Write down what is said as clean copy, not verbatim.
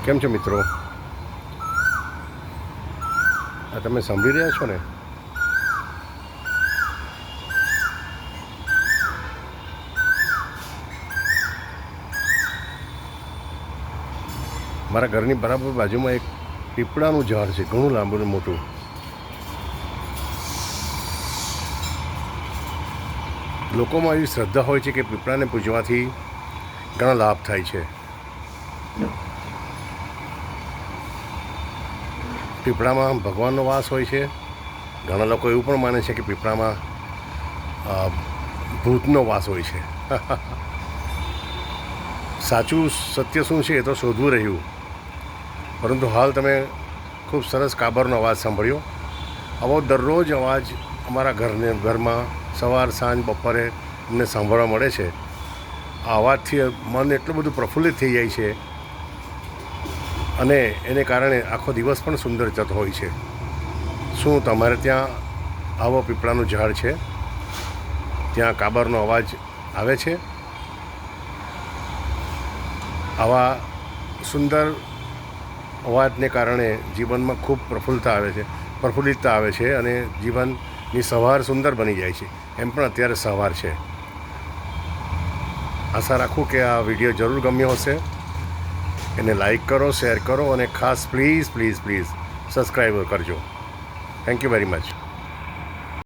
કેમ છો મિત્રો? આ તમે સાંભળી રહ્યા છો ને? મારા ઘરની બરાબર બાજુમાં એક પીપળાનું ઝાડ છે, ઘણું લાંબુ ને મોટું. લોકોમાં એવી શ્રદ્ધા હોય છે કે પીપળાને પૂજવાથી ઘણા લાભ થાય છે. પીપળામાં ભગવાનનો વાસ હોય છે. ઘણા લોકો એવું પણ માને છે કે પીપળામાં ભૂતનો વાસ હોય છે. સાચું સત્ય શું છે એ તો શોધવું રહ્યું, પરંતુ હાલ તમે ખૂબ સરસ કાબરનો અવાજ સાંભળ્યો. આવો દરરોજ અવાજ અમારા ઘરમાં સવાર સાંજ બપોરે અમને સાંભળવા મળે છે. આ અવાજથી મન એટલું બધું પ્રફુલ્લિત થઈ જાય છે અને એને કારણે આખો દિવસ પણ સુંદર જતો હોય છે. શું તમારે ત્યાં આવો પીપળાનું ઝાડ છે? ત્યાં કાબરનો અવાજ આવે છે? આવા સુંદર અવાજને કારણે જીવનમાં ખૂબ પ્રફુલ્લિતતા આવે છે અને જીવનની સવાર સુંદર બની જાય છે. એમ પણ અત્યારે સવાર છે. આશા રાખું કે આ વિડીયો જરૂર ગમ્યો હશે. એને લાઈક કરો, શેર કરો અને ખાસ પ્લીઝ સબસ્ક્રાઈબ કરજો. Thank you very much.